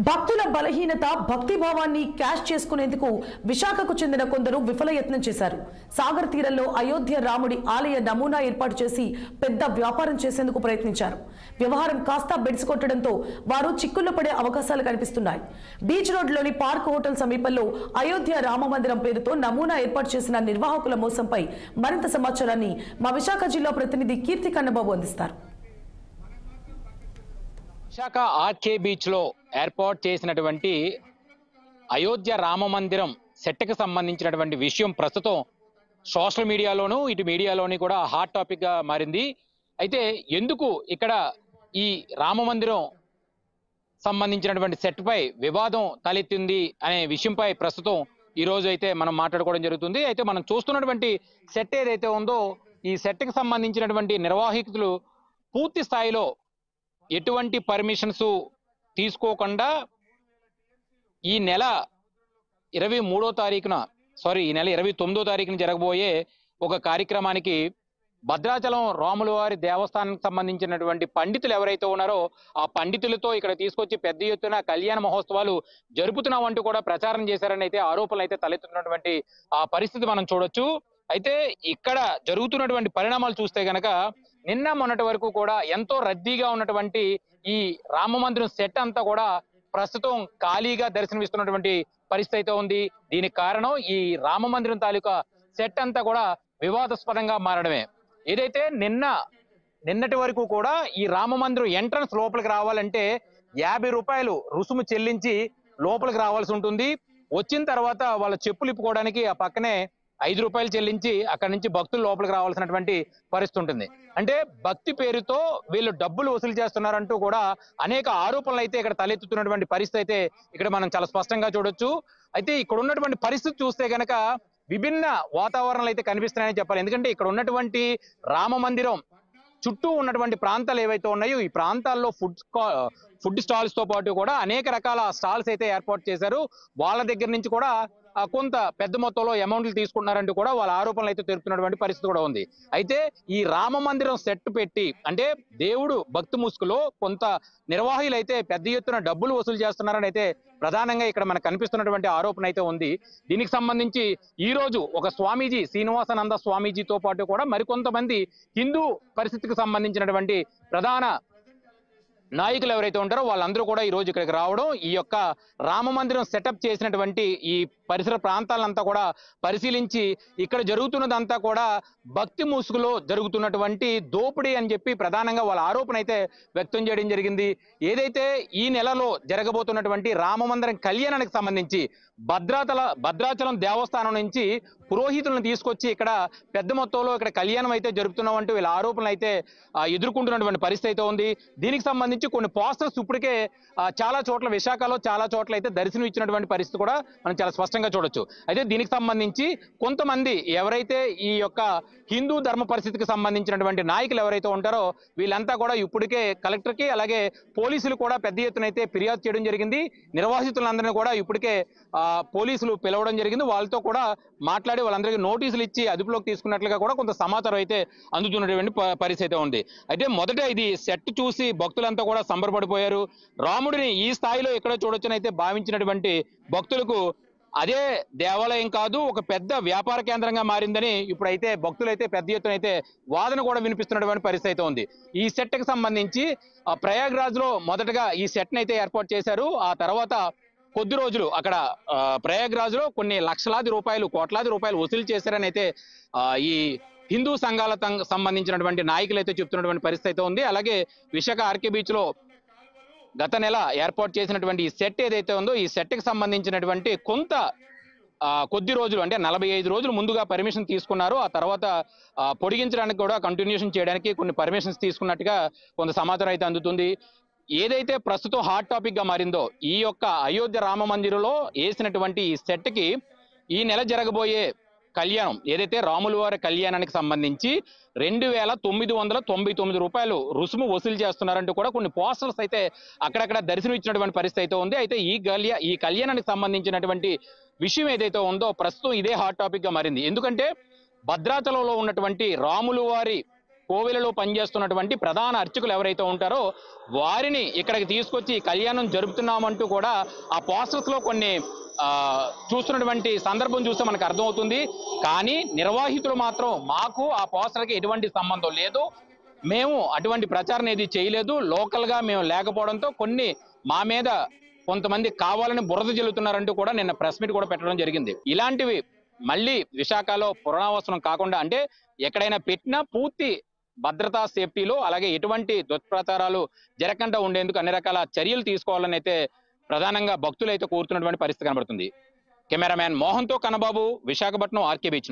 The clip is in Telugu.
భక్తుల బలహీనత భక్తి భావాన్ని క్యాష్ చేసుకునేందుకు విశాఖకు చెందిన కొందరు విఫలయత్నం చేశారు. సాగర్ తీరంలో అయోధ్య రాముడి ఆలయ నమూనా ఏర్పాటు చేసి పెద్ద వ్యాపారం చేసేందుకు ప్రయత్నించారు. వ్యవహారం కాస్త బెడిసి కొట్టడంతో వారు చిక్కుల్లో పడే అవకాశాలు కనిపిస్తున్నాయి. బీచ్ రోడ్లోని పార్క్ హోటల్ సమీపంలో అయోధ్య రామ మందిరం పేరుతో నమూనా ఏర్పాటు చేసిన నిర్వాహకుల మోసంపై మరింత సమాచారాన్ని మా విశాఖ జిల్లా ప్రతినిధి కీర్తి కన్నబాబు అందిస్తారు. విశాఖ ఆర్కే బీచ్ లో ఏర్పాటు చేసినటువంటి అయోధ్య రామ మందిరం సెట్కి సంబంధించినటువంటి విషయం ప్రస్తుతం సోషల్ మీడియాలోను ఇటు మీడియాలోని కూడా హాట్ టాపిక్ గా మారింది. అయితే ఎందుకు ఇక్కడ ఈ రామ మందిరం సంబంధించినటువంటి సెట్ పై వివాదం తలెత్తింది అనే విషయంపై ప్రస్తుతం ఈ రోజు అయితే మనం మాట్లాడుకోవడం జరుగుతుంది. అయితే మనం చూస్తున్నటువంటి సెట్ ఏదైతే ఉందో ఈ సెట్కి సంబంధించినటువంటి నిర్వాహకులు పూర్తి స్థాయిలో ఎటువంటి పర్మిషన్స్ తీసుకోకుండా ఈ నెల 23వ తారీఖున ఈ నెల 29వ తారీఖున జరగబోయే ఒక కార్యక్రమానికి భద్రాచలం రాములవారి దేవస్థానానికి సంబంధించినటువంటి పండితులు ఎవరైతే ఉన్నారో ఆ పండితులతో ఇక్కడ తీసుకొచ్చి పెద్ద ఎత్తున కళ్యాణ మహోత్సవాలు జరుపుతున్నామంటూ కూడా ప్రచారం చేశారని అయితే ఆరోపణలు అయితే తలెత్తుతున్నటువంటి ఆ పరిస్థితి మనం చూడొచ్చు. అయితే ఇక్కడ జరుగుతున్నటువంటి పరిణామాలు చూస్తే గనక నిన్న మొన్నటి వరకు కూడా ఎంతో రద్దీగా ఉన్నటువంటి ఈ రామ మందిరం సెట్ అంతా కూడా ప్రస్తుతం ఖాళీగా దర్శనమిస్తున్నటువంటి పరిస్థితి అయితే ఉంది. దీనికి కారణం ఈ రామ మందిరం తాలూకా సెట్ అంతా కూడా వివాదాస్పదంగా మారడమే. ఏదైతే నిన్నటి వరకు కూడా ఈ రామ మందిరం ఎంట్రన్స్ లోపలికి రావాలంటే 50 రూపాయలు రుసుము చెల్లించి లోపలికి రావాల్సి ఉంటుంది. వచ్చిన తర్వాత వాళ్ళ చెప్పులు ఇప్పుకోవడానికి ఆ పక్కనే 5 రూపాయలు చెల్లించి అక్కడి నుంచి భక్తులు లోపలికి రావాల్సినటువంటి పరిస్థితి ఉంటుంది. అంటే భక్తి పేరుతో వీళ్ళు డబ్బులు వసూలు చేస్తున్నారంటూ కూడా అనేక ఆరోపణలు అయితే ఇక్కడ తలెత్తుతున్నటువంటి పరిస్థితి అయితే ఇక్కడ మనం చాలా స్పష్టంగా చూడొచ్చు. అయితే ఇక్కడ ఉన్నటువంటి పరిస్థితి చూస్తే గనక విభిన్న వాతావరణాలు అయితే కనిపిస్తున్నాయని చెప్పాలి. ఎందుకంటే ఇక్కడ ఉన్నటువంటి రామ మందిరం చుట్టూ ఉన్నటువంటి ప్రాంతాలు ఏవైతే ఉన్నాయో ఈ ప్రాంతాల్లో ఫుడ్ స్టాల్స్ తో పాటు కూడా అనేక రకాల స్టాల్స్ అయితే ఏర్పాటు చేశారు. వాళ్ళ దగ్గర నుంచి కూడా కొంత పెద్ద మొత్తంలో అమౌంట్లు తీసుకుంటున్నారంటూ కూడా వాళ్ళ ఆరోపణలు అయితే తెలుపుతున్నటువంటి పరిస్థితి కూడా ఉంది. అయితే ఈ రామ మందిరం సెట్ పెట్టి అంటే దేవుడు భక్తి ముసుగులో కొంత నిర్వాహకులు అయితే పెద్ద ఎత్తున డబ్బులు వసూలు చేస్తున్నారని అయితే ప్రధానంగా ఇక్కడ మనకు కనిపిస్తున్నటువంటి ఆరోపణ అయితే ఉంది. దీనికి సంబంధించి ఈ రోజు ఒక స్వామీజీ శ్రీనివాసానంద స్వామీజీతో పాటు కూడా మరికొంతమంది హిందూ పరిస్థితికి సంబంధించినటువంటి ప్రధాన నాయకులు ఎవరైతే ఉంటారో వాళ్ళందరూ కూడా ఈ రోజు ఇక్కడికి రావడం ఈ యొక్క రామ మందిరం సెటప్ చేసినటువంటి ఈ పరిసర ప్రాంతాలంతా కూడా పరిశీలించి ఇక్కడ జరుగుతున్నదంతా కూడా భక్తి ముసుగులో జరుగుతున్నటువంటి దోపిడీ అని చెప్పి ప్రధానంగా వాళ్ళ ఆరోపణ అయితే వ్యక్తం చేయడం జరిగింది. ఏదైతే ఈ నెలలో జరగబోతున్నటువంటి రామ మందిరం కళ్యాణానికి సంబంధించి భద్రాచలం దేవస్థానం నుంచి పురోహితులను తీసుకొచ్చి ఇక్కడ పెద్ద మొత్తంలో ఇక్కడ కళ్యాణం అయితే జరుపుతున్నామంటూ వీళ్ళ ఆరోపణలు అయితే ఎదుర్కొంటున్నటువంటి పరిస్థితి అయితే ఉంది. దీనికి సంబంధించి కొన్ని పోస్టర్స్ ఇప్పటికే చాలా చోట్ల విశాఖలో చాలా చోట్ల అయితే దర్శనం ఇచ్చినటువంటి పరిస్థితి కూడా మనం చాలా స్పష్టంగా చూడొచ్చు. అయితే దీనికి సంబంధించి కొంతమంది ఎవరైతే ఈ యొక్క హిందూ ధర్మ పరిస్థితికి సంబంధించినటువంటి నాయకులు ఎవరైతే ఉంటారో వీళ్ళంతా కూడా ఇప్పటికే కలెక్టర్కి అలాగే పోలీసులు కూడా పెద్ద ఎత్తున అయితే ఫిర్యాదు చేయడం జరిగింది. నిర్వాసితులందరినీ కూడా ఇప్పటికే పోలీసులు పిలవడం జరిగింది. వాళ్ళతో కూడా మాట్లాడి వాళ్ళందరికీ నోటీసులు ఇచ్చి అదుపులోకి తీసుకున్నట్లుగా కూడా కొంత సమాచారం అయితే అందుతున్నటువంటి పరిస్థితి ఉంది. అయితే మొదట ఇది సెట్ చూసి భక్తులంతా కూడా సంబరపడిపోయారు. రాముడిని ఈ స్థాయిలో ఎక్కడో చూడొచ్చనైతే భావించినటువంటి భక్తులకు అదే దేవాలయం కాదు ఒక పెద్ద వ్యాపార కేంద్రంగా మారిందని ఇప్పుడైతే భక్తులైతే పెద్ద ఎత్తున అయితే వాదన కూడా వినిపిస్తున్నటువంటి పరిస్థితి అయితే ఉంది. ఈ సెట్ కి సంబంధించి ప్రయాగ్రాజ్ లో మొదటగా ఈ సెట్ ని అయితే ఏర్పాటు చేశారు. ఆ తర్వాత కొద్ది రోజులు అక్కడ ప్రయాగ్రాజ్ లో కొన్ని లక్షలాది రూపాయలు కోట్లాది రూపాయలు వసూలు చేశారని అయితే ఈ హిందూ సంఘాలకు సంబంధించినటువంటి నాయకులు అయితే చెప్తున్నటువంటి పరిస్థితి అయితే ఉంది. అలాగే విశాఖ ఆర్కే బీచ్ లో గత నెల ఏర్పాటు చేసినటువంటి ఈ సెట్ ఏదైతే ఉందో ఈ సెట్ కి సంబంధించినటువంటి కొద్ది రోజులు అంటే 45 రోజులు ముందుగా పర్మిషన్ తీసుకున్నారు. ఆ తర్వాత పొడిగించడానికి కూడా కంటిన్యూషన్ చేయడానికి కొన్ని పర్మిషన్స్ తీసుకున్నట్టుగా కొంత సమాచారం అయితే అందుతుంది. ఏదైతే ప్రస్తుతం హాట్ టాపిక్ గా మారిందో ఈ యొక్క అయోధ్య రామ మందిరంలో వేసినటువంటి ఈ సెట్ కి ఈ నెల జరగబోయే కళ్యాణం ఏదైతే రాముల వారి కళ్యాణానికి సంబంధించి 2999 రూపాయలు రుసుము వసూలు చేస్తున్నారంటూ కూడా కొన్ని పోస్టర్స్ అయితే అక్కడక్కడ దర్శనం ఇచ్చినటువంటి పరిస్థితి అయితే ఉంది. అయితే ఈ కళ్యాణానికి సంబంధించినటువంటి విషయం ఏదైతే ఉందో ప్రస్తుతం ఇదే హాట్ టాపిక్ గా మారింది. ఎందుకంటే భద్రాచలంలో ఉన్నటువంటి రాముల వారి కోవెలలో పనిచేస్తున్నటువంటి ప్రధాన అర్చకులు ఎవరైతే ఉంటారో వారిని ఇక్కడికి తీసుకొచ్చి కళ్యాణం జరుపుతున్నామంటూ కూడా ఆ పోస్టర్స్ లో కొన్ని చూస్తున్నటువంటి సందర్భం చూస్తే మనకు అర్థమవుతుంది. కానీ నిర్వాహితులు మాత్రం మాకు ఆ పోస్టర్కి ఎటువంటి సంబంధం లేదు, మేము అటువంటి ప్రచారం ఏది చేయలేదు, లోకల్ గా మేము లేకపోవడంతో కొన్ని మా మీద కొంతమంది కావాలని బురద జల్లుతున్నారంటూ కూడా నిన్న ప్రెస్ మీట్ కూడా పెట్టడం జరిగింది. ఇలాంటివి మళ్ళీ విశాఖలో పునరావసరం కాకుండా, అంటే ఎక్కడైనా పెట్టినా పూర్తి భద్రతా సేఫ్టీలో అలాగే ఎటువంటి దుష్ప్రచారాలు జరగకుండా ఉండేందుకు అన్ని రకాల చర్యలు తీసుకోవాలని అయితే ప్రధానంగా భక్తులు అయితే కోరుతున్నటువంటి పరిస్థితి కనబడుతుంది. కెమెరామ్యాన్ మోహన్తో కన్నబాబు, విశాఖపట్నం, ఆర్కే బీచ్.